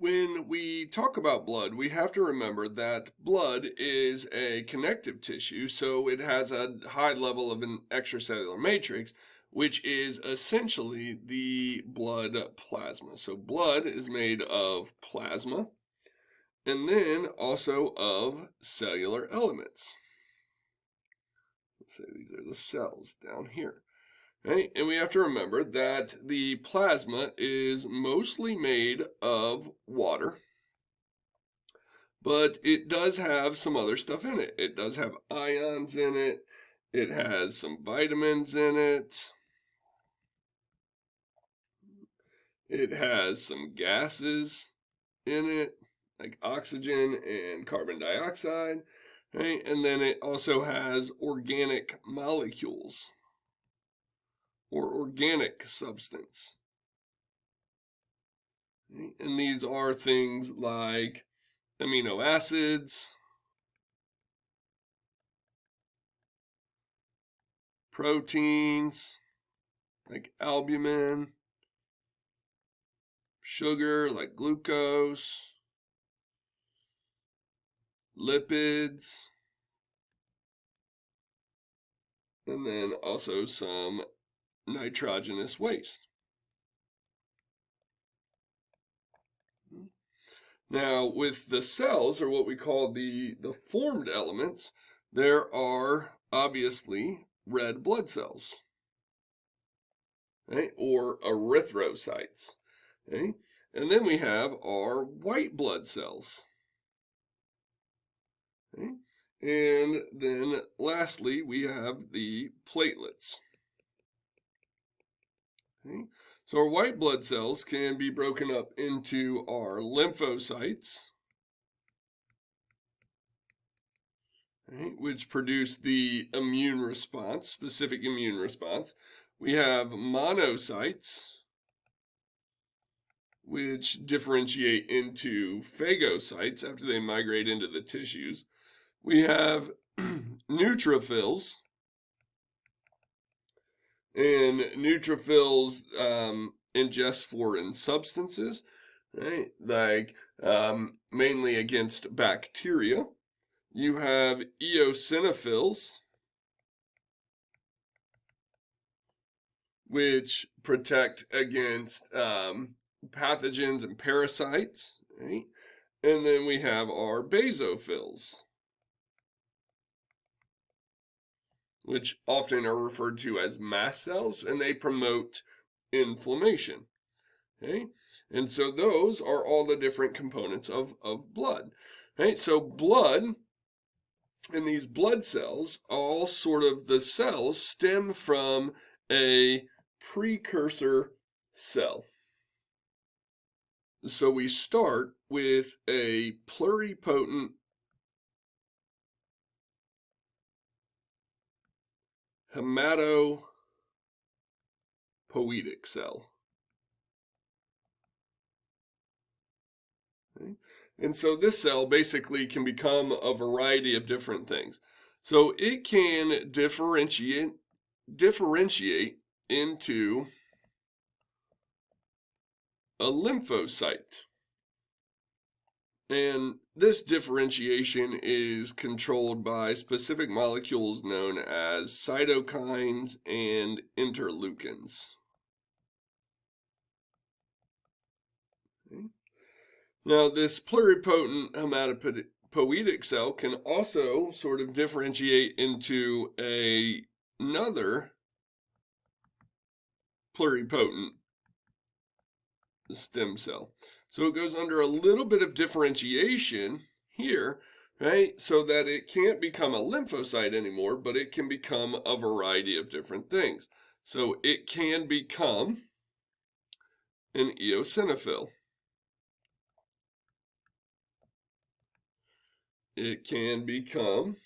When we talk about blood, we have to remember that blood is a connective tissue, so it has a high level of an extracellular matrix, which is essentially the blood plasma. So, blood is made of plasma and then also of cellular elements. Let's say these are the cells down here. Right? And we have to remember that the plasma is mostly made of water, but it does have some other stuff in it. It does have ions in it. It has some vitamins in it. It has some gases in it, like oxygen and carbon dioxide, right? And then it also has organic molecules or organic substance. Right? And these are things like amino acids, proteins, like albumin, sugar, like glucose, lipids, and then also some nitrogenous waste. Now, with the cells, or what we call the formed elements, there are obviously red blood cells, right? Or erythrocytes, okay? And then we have our white blood cells, okay? And then lastly, we have the platelets. Okay? So our white blood cells can be broken up into our lymphocytes, right, which produce the immune response, specific immune response. We have monocytes, which differentiate into phagocytes after they migrate into the tissues. We have neutrophils, and neutrophils ingest foreign substances, right? Like mainly against bacteria. You have eosinophils, which protect against pathogens and parasites, right? And then we have our basophils, which often are referred to as mast cells, and they promote inflammation. Okay? And so those are all the different components of blood. Right? So blood and these blood cells, all sort of the cells stem from a precursor cell. So we start with a pluripotent hematopoietic cell. Okay? And so this cell basically can become a variety of different things. So it can differentiate into a lymphocyte. And this differentiation is controlled by specific molecules known as cytokines and interleukins. Okay. Now, this pluripotent hematopoietic cell can also sort of differentiate into another pluripotent stem cell. So it goes under a little bit of differentiation here, right? So that it can't become a lymphocyte anymore, but it can become a variety of different things. So it can become an eosinophil. It can become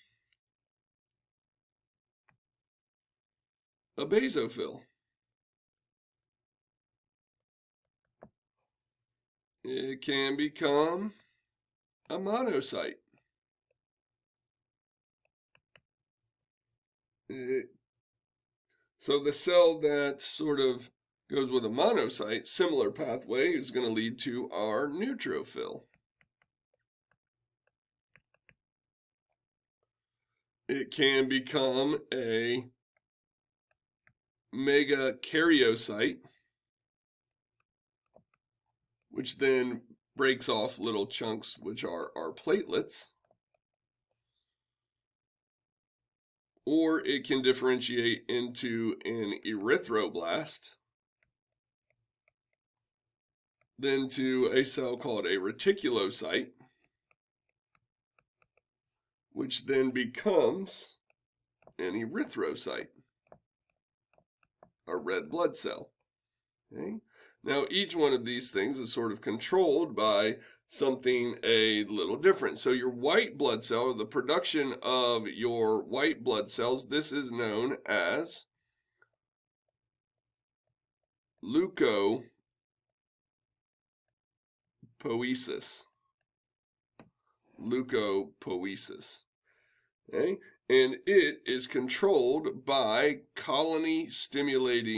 a basophil. It can become a monocyte. So the cell that sort of goes with a monocyte, similar pathway is going to lead to our neutrophil. It can become a megakaryocyte, which then breaks off little chunks, which are our platelets. Or it can differentiate into an erythroblast, then to a cell called a reticulocyte, which then becomes an erythrocyte, a red blood cell. Okay? Now, each one of these things is sort of controlled by something a little different. So your white blood cell, or the production of your white blood cells, this is known as leukopoiesis. Leukopoiesis. Okay? And it is controlled by colony stimulating